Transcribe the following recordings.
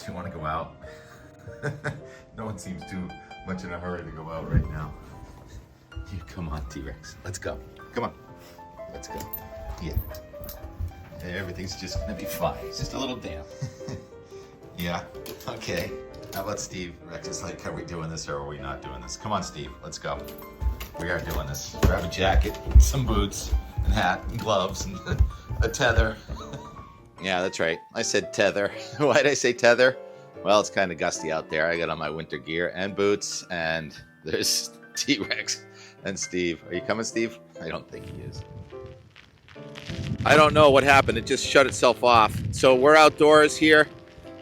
you want to go out? No one seems too much in a hurry to go out right now. You come on, T-Rex. Let's go. Come on. Let's go. Yeah. Everything's just gonna be fine. It's just a little damp. Yeah. Okay. How about Steve? Rex is like, are we doing this or are we not doing this? Come on, Steve. Let's go. We are doing this. Grab a jacket, some boots, and hat, and gloves, and a tether. Yeah, that's right. I said tether. Why did I say tether? Well, it's kind of gusty out there. I got on my winter gear and boots, and there's T-Rex and Steve. Are you coming, Steve? I don't think he is. I don't know what happened. It just shut itself off. So we're outdoors here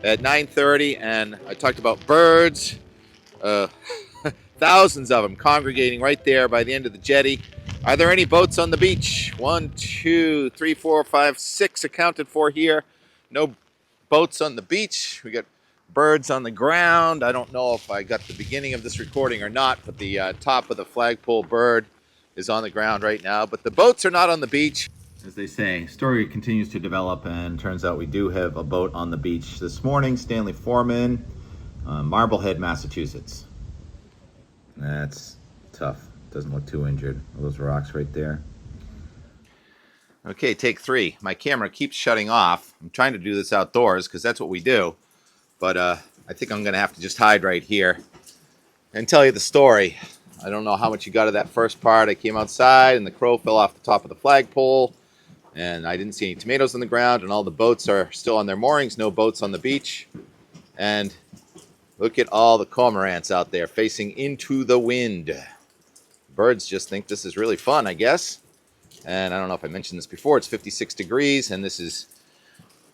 at 9:30, and I talked about birds. Thousands of them congregating right there by the end of the jetty. Are there any boats on the beach? 1, 2, 3, 4, 5, 6 accounted for here. No boats on the beach. We got birds on the ground. I don't know if I got the beginning of this recording or not, but the top of the flagpole bird is on the ground right now. But the boats are not on the beach. As they say, story continues to develop, and turns out we do have a boat on the beach this morning. Stanley Foreman, Marblehead, Massachusetts. That's tough. Doesn't look too injured. Those rocks right there. Okay, take 3. My camera keeps shutting off. I'm trying to do this outdoors because that's what we do. But I think I'm going to have to just hide right here and tell you the story. I don't know how much you got of that first part. I came outside and the crow fell off the top of the flagpole. And I didn't see any tomatoes on the ground. And all the boats are still on their moorings. No boats on the beach. And look at all the cormorants out there facing into the wind. Birds just think this is really fun, I guess. And I don't know if I mentioned this before. It's 56 degrees, and this is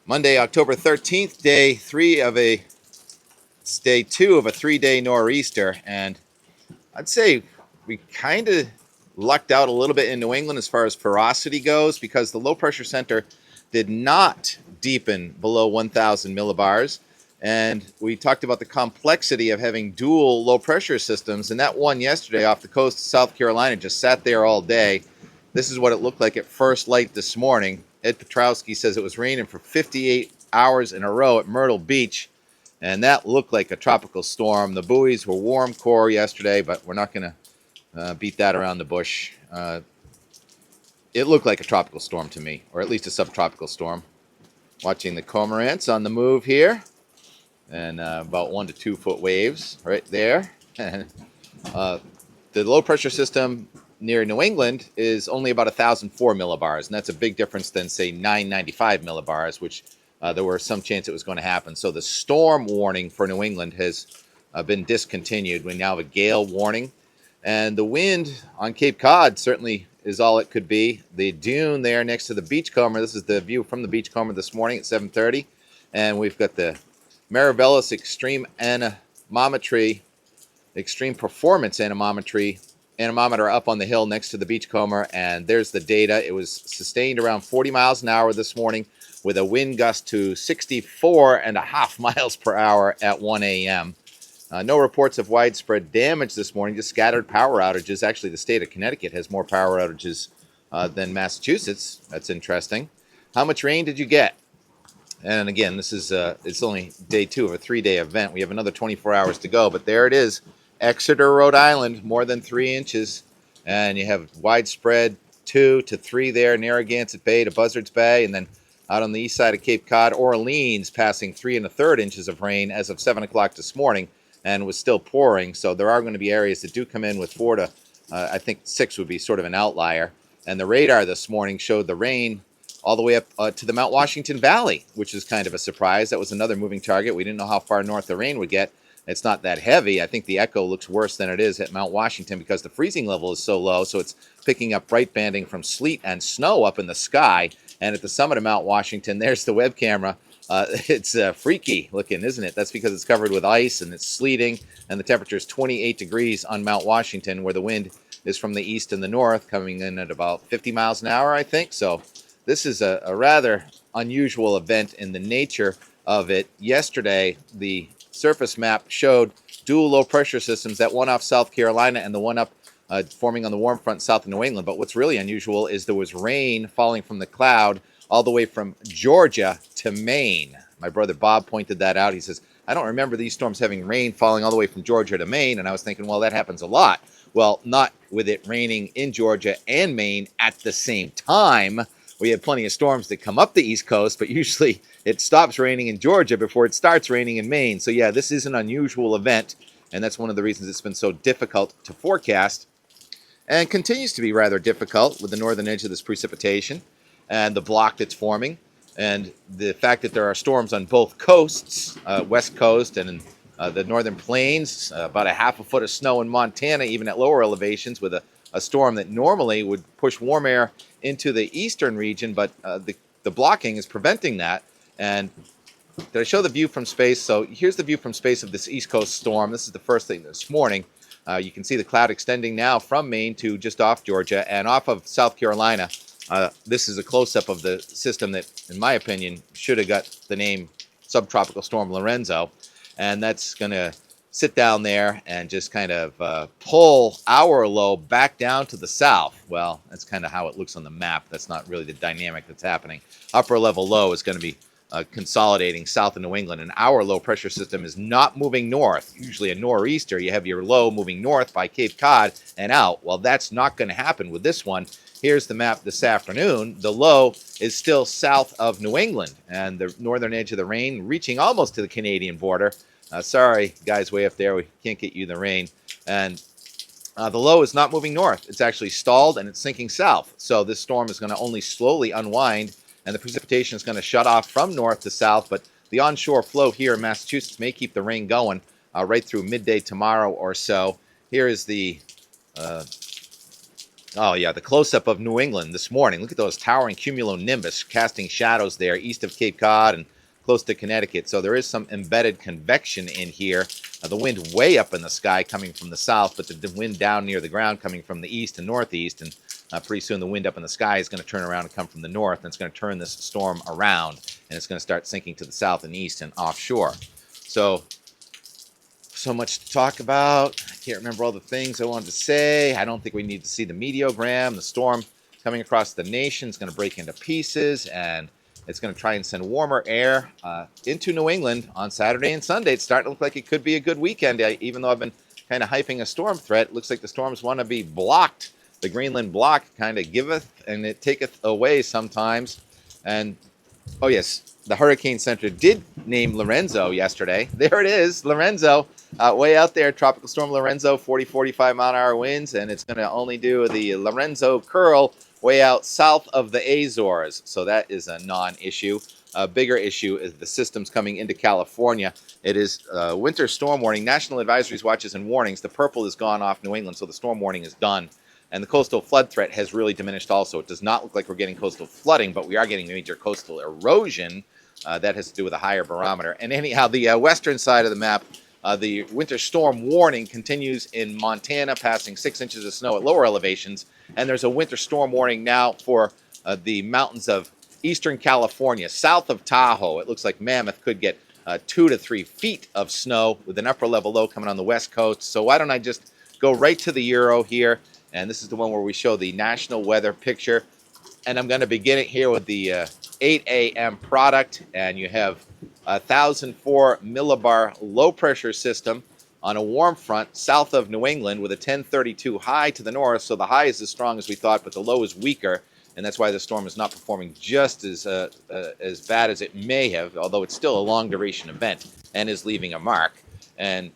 Monday, October 13th, day 2 of a 3-day nor'easter. And I'd say we kind of lucked out a little bit in New England as far as ferocity goes, because the low pressure center did not deepen below 1,000 millibars. And we talked about the complexity of having dual low pressure systems. And that one yesterday off the coast of South Carolina just sat there all day. This is what it looked like at first light this morning. Ed Petrowski says it was raining for 58 hours in a row at Myrtle Beach. And that looked like a tropical storm. The buoys were warm core yesterday, but we're not going to beat that around the bush. It looked like a tropical storm to me, or at least a subtropical storm. Watching the cormorants on the move here. And about 1 to 2 foot waves right there. And the low pressure system near New England is only about 1,004 millibars, and that's a big difference than, say, 995 millibars, which there were some chance it was going to happen. So the storm warning for New England has been discontinued. We now have a gale warning, and the wind on Cape Cod certainly is all it could be. The dune there next to the Beachcomber. This is the view from the Beachcomber this morning at 7:30, and we've got the Marabellus Extreme Performance Anemometer up on the hill next to the Beachcomber, and there's the data. It was sustained around 40 miles an hour this morning with a wind gust to 64.5 miles per hour at 1 a.m. No reports of widespread damage this morning, just scattered power outages. Actually, the state of Connecticut has more power outages than Massachusetts. That's interesting. How much rain did you get? And again, this is it's only day 2 of a 3-day event. We have another 24 hours to go, but there it is. Exeter, Rhode Island, more than 3 inches. And you have widespread 2 to 3 there, Narragansett Bay to Buzzards Bay. And then out on the east side of Cape Cod, Orleans passing 3 1/3 inches of rain as of 7 o'clock this morning, and was still pouring. So there are going to be areas that do come in with 4 to, I think 6 would be sort of an outlier. And the radar this morning showed the rain all the way up to the Mount Washington Valley, which is kind of a surprise. That was another moving target. We didn't know how far north the rain would get. It's not that heavy. I think the echo looks worse than it is at Mount Washington because the freezing level is so low, so it's picking up bright banding from sleet and snow up in the sky. And at the summit of Mount Washington, there's the web camera. It's freaky looking, isn't it? That's because it's covered with ice and it's sleeting, and the temperature is 28 degrees on Mount Washington, where the wind is from the east and the north, coming in at about 50 miles an hour, I think. So this is a rather unusual event in the nature of it. Yesterday, the surface map showed dual low pressure systems, that one off South Carolina and the one up forming on the warm front south of New England. But what's really unusual is there was rain falling from the cloud all the way from Georgia to Maine. My brother Bob pointed that out. He says, I don't remember these storms having rain falling all the way from Georgia to Maine, and I was thinking, well, that happens a lot. Well, not with it raining in Georgia and Maine at the same time. We have plenty of storms that come up the East Coast, but usually it stops raining in Georgia before it starts raining in Maine. So yeah, this is an unusual event, and that's one of the reasons it's been so difficult to forecast, and continues to be rather difficult with the northern edge of this precipitation and the block that's forming, and the fact that there are storms on both coasts, west coast and in the northern plains, about a half a foot of snow in Montana, even at lower elevations, with a storm that normally would push warm air into the eastern region, but the blocking is preventing that. And did I show the view from space? So here's the view from space of this East Coast storm. This is the first thing this morning. You can see the cloud extending now from Maine to just off Georgia and off of South Carolina. This is a close-up of the system that, in my opinion, should have got the name Subtropical Storm Lorenzo. And that's going to sit down there and just kind of pull our low back down to the south. Well, that's kind of how it looks on the map. That's not really the dynamic that's happening. Upper level low is going to be consolidating south of New England, and our low pressure system is not moving north. Usually a nor'easter, you have your low moving north by Cape Cod and out. Well, that's not going to happen with this one. Here's the map this afternoon. The low is still south of New England, and the northern edge of the rain reaching almost to the Canadian border. Sorry, guys way up there, we can't get you the rain. And the low is not moving north. It's actually stalled, and it's sinking south. So this storm is going to only slowly unwind, and the precipitation is going to shut off from north to south, but the onshore flow here in Massachusetts may keep the rain going right through midday tomorrow or so. Here is the, the close-up of New England this morning. Look at those towering cumulonimbus casting shadows there east of Cape Cod and close to Connecticut. So there is some embedded convection in here. The wind way up in the sky coming from the south, but the wind down near the ground coming from the east and northeast, and pretty soon the wind up in the sky is going to turn around and come from the north, and it's going to turn this storm around, and it's going to start sinking to the south and east and offshore. So much to talk about. I can't remember all the things I wanted to say. I don't think we need to see the meteogram. The storm coming across the nation is going to break into pieces, and it's going to try and send warmer air into New England on Saturday and Sunday. It's starting to look like it could be a good weekend, even though I've been kind of hyping a storm threat. It looks like the storms want to be blocked. The Greenland block kind of giveth and it taketh away sometimes. And, oh yes, the Hurricane Center did name Lorenzo yesterday. There it is, Lorenzo, way out there, Tropical Storm Lorenzo, 40, 45 mile an hour winds, and it's going to only do the Lorenzo curl way out south of the Azores. So that is a non-issue. A bigger issue is the systems coming into California. It is winter storm warning, national advisories, watches, and warnings. The purple is gone off New England, so the storm warning is done. And the coastal flood threat has really diminished also. It does not look like we're getting coastal flooding, but we are getting major coastal erosion. That has to do with a higher barometer. And anyhow, the western side of the map, the winter storm warning continues in Montana, passing 6 inches of snow at lower elevations. And there's a winter storm warning now for the mountains of eastern California, south of Tahoe. It looks like Mammoth could get 2 to 3 feet of snow with an upper level low coming on the west coast. So why don't I just go right to the Euro here? And this is the one where we show the national weather picture. And I'm going to begin it here with the 8 a.m. product. And you have a 1,004 millibar low pressure system on a warm front south of New England with a 1032 high to the north. So the high is as strong as we thought, but the low is weaker. And that's why the storm is not performing just as bad as it may have, although it's still a long duration event and is leaving a mark. And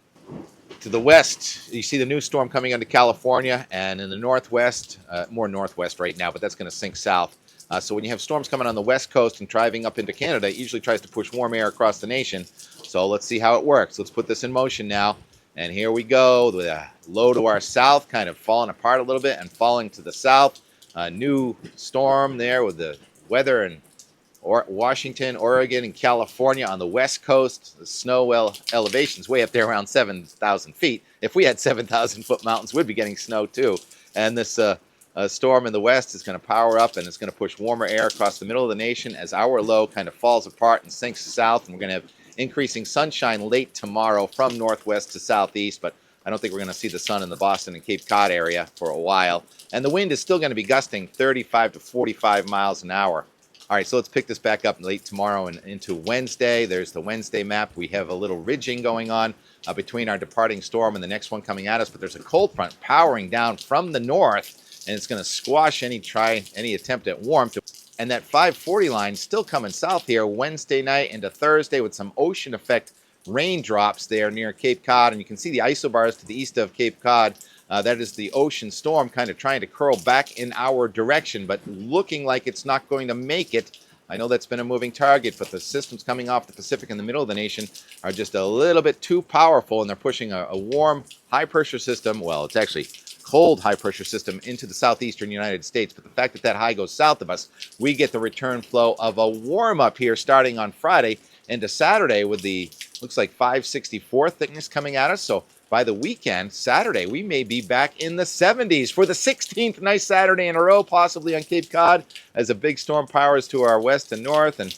to the west, you see the new storm coming into California, and in the northwest, more northwest right now, but that's going to sink south. So when you have storms coming on the west coast and driving up into Canada, it usually tries to push warm air across the nation. So let's see how it works. Let's put this in motion now. And here we go, with a low to our south, kind of falling apart a little bit and falling to the south. A new storm there with the weather in Washington, Oregon, and California on the west coast. The snow elevations way up there around 7,000 feet. If we had 7,000-foot mountains, we'd be getting snow too. And this storm in the west is going to power up, and it's going to push warmer air across the middle of the nation as our low kind of falls apart and sinks south. And we're going to have increasing sunshine late tomorrow from northwest to southeast, but I don't think we're going to see the sun in the Boston and Cape Cod area for a while. And the wind is still going to be gusting 35 to 45 miles an hour. All right, so let's pick this back up late tomorrow and into Wednesday. There's the Wednesday map. We have a little ridging going on between our departing storm and the next one coming at us, but there's a cold front powering down from the north, and it's going to squash any attempt at warmth. And that 540 line still coming south here Wednesday night into Thursday with some ocean effect raindrops there near Cape Cod, and you can see the isobars to the east of Cape Cod. That is the ocean storm kind of trying to curl back in our direction, but looking like it's not going to make it. I know that's been a moving target, but the systems coming off the Pacific in the middle of the nation are just a little bit too powerful, and they're pushing a warm, high-pressure system. Well, it's actually cold high-pressure system into the southeastern United States, but the fact that that high goes south of us, we get the return flow of a warm-up here starting on Friday into Saturday with the, looks like 564 thickness coming at us. So by the weekend, Saturday, we may be back in the 70s for the 16th nice Saturday in a row, possibly on Cape Cod, as a big storm powers to our west and north. And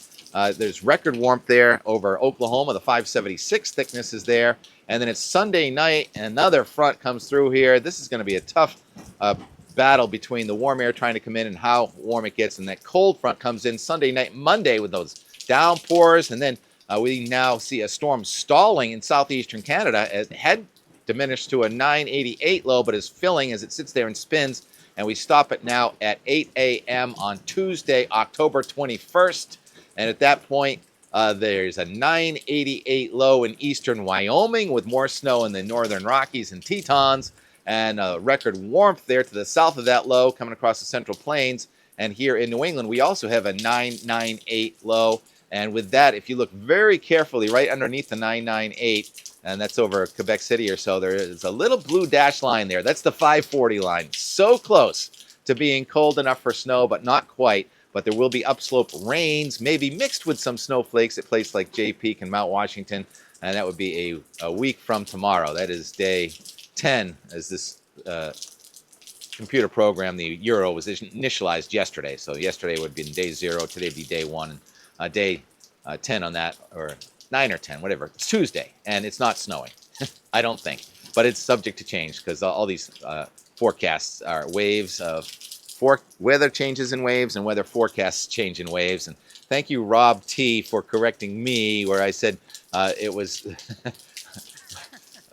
there's record warmth there over Oklahoma. The 576 thickness is there. And then it's Sunday night, and another front comes through here. This is going to be a tough battle between the warm air trying to come in and how warm it gets. And that cold front comes in Sunday night, Monday with those downpours. And then we now see a storm stalling in southeastern Canada as head diminished to a 988 low, but is filling as it sits there and spins. And we stop it now at 8 a.m. on Tuesday, October 21st. And at that point, there's a 988 low in eastern Wyoming with more snow in the northern Rockies and Tetons, and record warmth there to the south of that low coming across the Central Plains. And here in New England, we also have a 998 low. And with that, if you look very carefully right underneath the 998, and that's over Quebec City or so, there is a little blue dash line there. That's the 540 line. So close to being cold enough for snow, but not quite. But there will be upslope rains, maybe mixed with some snowflakes at places like Jay Peak and Mount Washington. And that would be a week from tomorrow. That is day 10, as this computer program, the Euro, was initialized yesterday. So yesterday would be day 0, today would be day 1, and day 10 on that, or 9 or 10, whatever. It's Tuesday, and it's not snowing, I don't think. But it's subject to change because all these forecasts are waves of weather changes in waves and weather forecasts change in waves. And thank you, Rob T, for correcting me where I said it was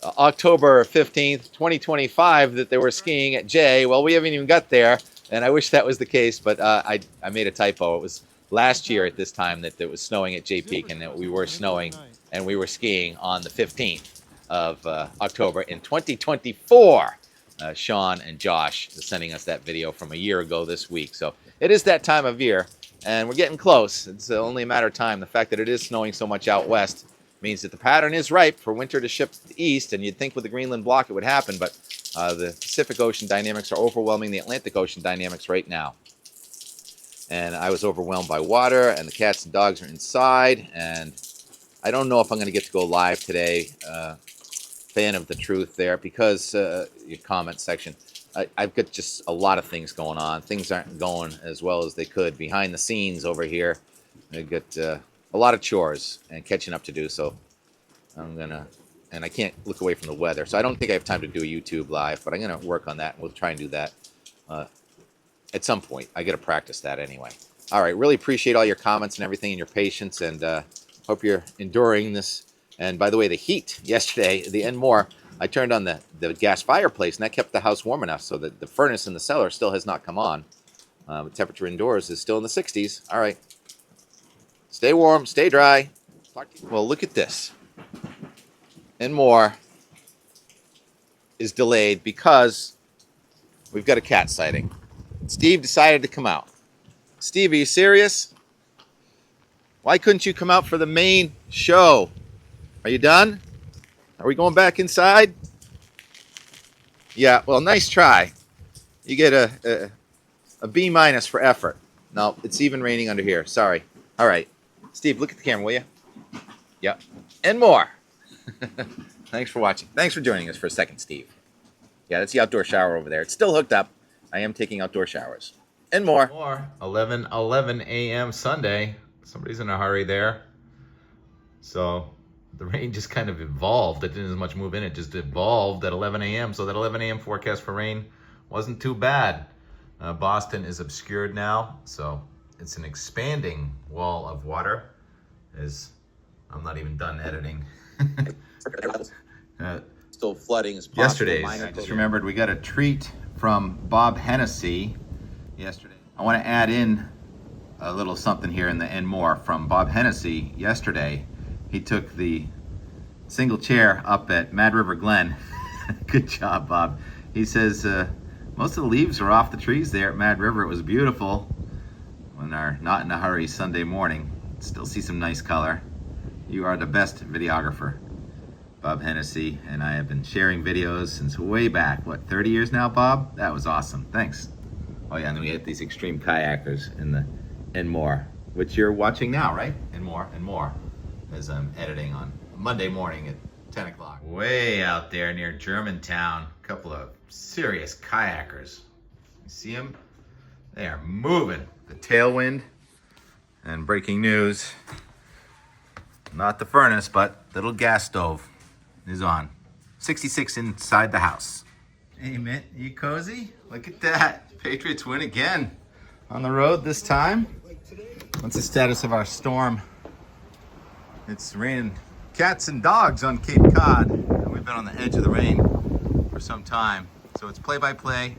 October 15th, 2025 that they were skiing at Jay. Well, we haven't even got there, and I wish that was the case, but I made a typo. It was last year at this time that it was snowing at Jay Peak, and that we were snowing and we were skiing on the 15th of October in 2024. Sean and Josh sending us that video from a year ago this week. So it is that time of year, and we're getting close. It's only a matter of time. The fact that it is snowing so much out west means that the pattern is ripe for winter to shift east, and you'd think with the Greenland block it would happen, but the Pacific Ocean dynamics are overwhelming the Atlantic Ocean dynamics right now. And I was overwhelmed by water, and the cats and dogs are inside, and I don't know if I'm going to get to go live today. Fan of the truth there, because your comment section, I've got just a lot of things going on. Things aren't going as well as they could behind the scenes over here. I've got a lot of chores and catching up to do, so I'm gonna, and I can't look away from the weather, so I don't think I have time to do a YouTube live, but I'm gonna work on that. We'll try and do that at some point. I gotta practice that anyway. All right, really appreciate all your comments and everything and your patience, and hope you're enduring this. And by the way, the heat yesterday, the Enmore, I turned on the gas fireplace, and that kept the house warm enough so that the furnace in the cellar still has not come on. The temperature indoors is still in the 60s. All right. Stay warm, stay dry. Well, look at this. Enmore is delayed because we've got a cat sighting. Steve decided to come out. Steve, are you serious? Why couldn't you come out for the main show? Are you done? Are we going back inside? Yeah, well, nice try. You get a B- for effort. No, it's even raining under here. Sorry. All right. Steve, look at the camera, will you? Yep. And more. Thanks for watching. Thanks for joining us for a second, Steve. Yeah, that's the outdoor shower over there. It's still hooked up. I am taking outdoor showers. And more. 11:11 a.m. Sunday. Somebody's in a hurry there. So the rain just kind of evolved. It didn't as much move in. It just evolved at 11 a.m. So that 11 a.m. forecast for rain wasn't too bad. Boston is obscured now. So it's an expanding wall of water, as I'm not even done editing. Still flooding is possible. Yesterday, I just remembered we got a treat from Bob Hennessy yesterday. I want to add in a little something here in the and more from Bob Hennessy yesterday. He took the single chair up at Mad River Glen. Good job, Bob. He says most of the leaves are off the trees there at Mad River. It was beautiful when they're not in a hurry Sunday morning. Still see some nice color. You are the best videographer. Bob Hennessy and I have been sharing videos since way back. What, 30 years now, Bob? That was awesome. Thanks. Oh yeah, and then we had these extreme kayakers in the and more, which you're watching now, right? And more, as I'm editing on Monday morning at 10 o'clock. Way out there near Germantown, a couple of serious kayakers. You see them? They are moving. The tailwind and breaking news. Not the furnace, but the little gas stove is on. 66 inside the house. Hey, Mitt, you cozy? Look at that. Patriots win again. On the road this time. What's the status of our storm? It's raining cats and dogs on Cape Cod. We've been on the edge of the rain for some time. So it's play-by-play.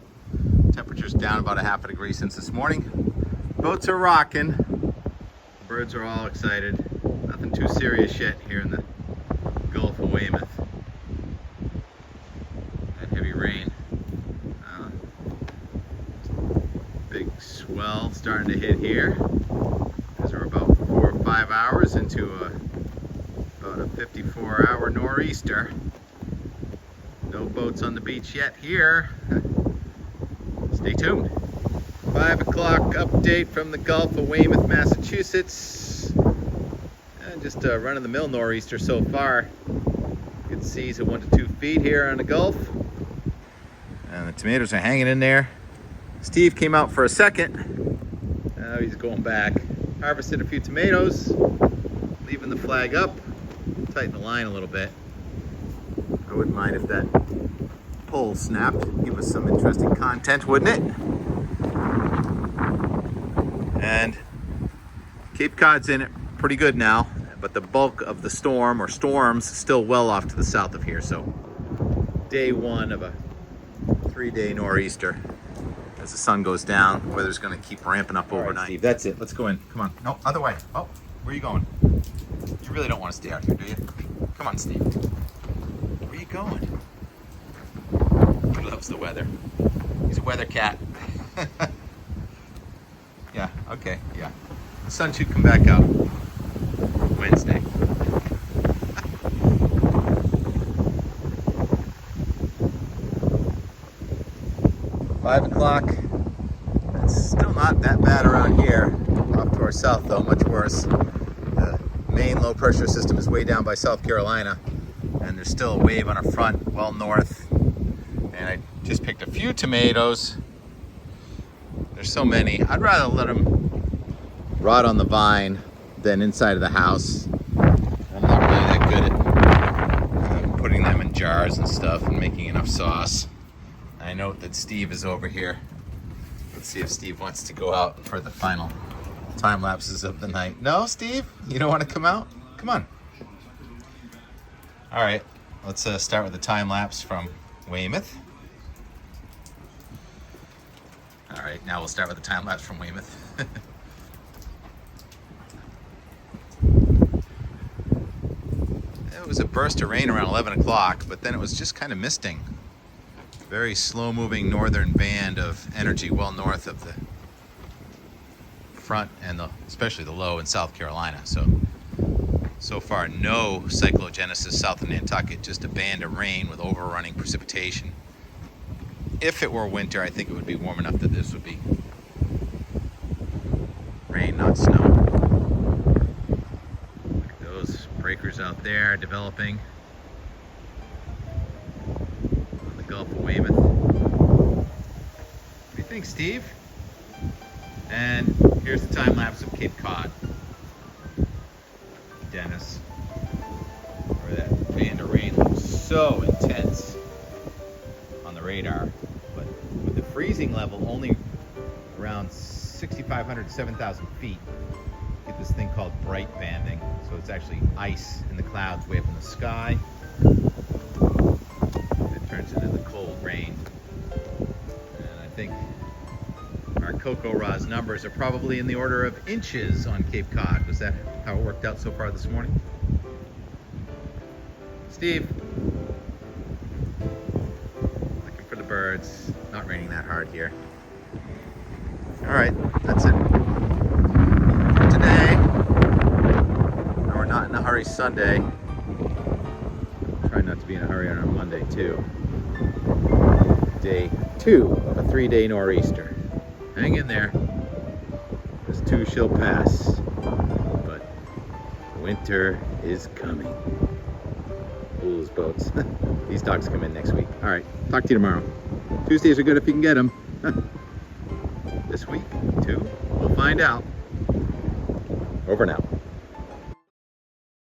Temperature's down about a half a degree since this morning. Boats are rocking. Birds are all excited. Nothing too serious yet here in the Gulf of Weymouth. That heavy rain. Big swell starting to hit here. As we're about 4 or 5 hours into about a 54-hour nor'easter. No boats on the beach yet here. Stay tuned. 5 o'clock update from the Gulf of Weymouth, Massachusetts. And just a run-of-the-mill nor'easter so far. Good seas of 1 to 2 feet here on the Gulf. And the tomatoes are hanging in there. Steve came out for a second. Now he's going back. Harvested a few tomatoes. Leaving the flag up. Tighten the line a little bit. I wouldn't mind if that pole snapped. Give us some interesting content, wouldn't it? And Cape Cod's in it pretty good now, but the bulk of the storm or storms still well off to the south of here. So day 1 of a 3-day nor'easter. As the sun goes down, weather's going to keep ramping up overnight. Right, Steve, that's it. Let's go in. Come on. No, other way. Oh, where are you going? You really don't want to stay out here, do you? Come on, Steve. Where are you going? He loves the weather. He's a weather cat. Yeah, okay, yeah. The sun should come back out Wednesday. 5 o'clock. It's still not that bad around here. Off to our south, though, much worse. The main low pressure system is way down by South Carolina, and there's still a wave on our front, well north. And I just picked a few tomatoes. There's so many. I'd rather let them rot on the vine than inside of the house. I'm not really that good at putting them in jars and stuff and making enough sauce. I note that Steve is over here. Let's see if Steve wants to go out for the final time lapses of the night. No, Steve? You don't want to come out? Come on. All right, let's start with the time lapse from Weymouth. All right, now we'll start with the time lapse from Weymouth. It was a burst of rain around 11 o'clock, but then it was just kind of misting. Very slow-moving northern band of energy well north of the front and especially the low in South Carolina. So far, no cyclogenesis south of Nantucket, just a band of rain with overrunning precipitation. If it were winter, I think it would be warm enough that this would be rain, not snow. Look at those breakers out there developing. Gulf of Weymouth. What do you think, Steve? And here's the time lapse of Cape Cod. Dennis, where that band of rain looks so intense on the radar, but with the freezing level only around 6,500 to 7,000 feet. Get this thing called bright banding. So it's actually ice in the clouds way up in the sky. It turns into the cold rain. And I think our Cocoa Ra's numbers are probably in the order of inches on Cape Cod. Was that how it worked out so far this morning? Steve? Looking for the birds. Not raining that hard here. All right, that's it for today. Now we're not in a hurry Sunday. Try not to be in a hurry on our Monday too. Day 2 of a 3-day nor'easter. Hang in there. This too shall pass. But winter is coming. Fool's boats. These dogs come in next week. All right, talk to you tomorrow. Tuesdays are good if you can get them. This week, too, we'll find out. Over now.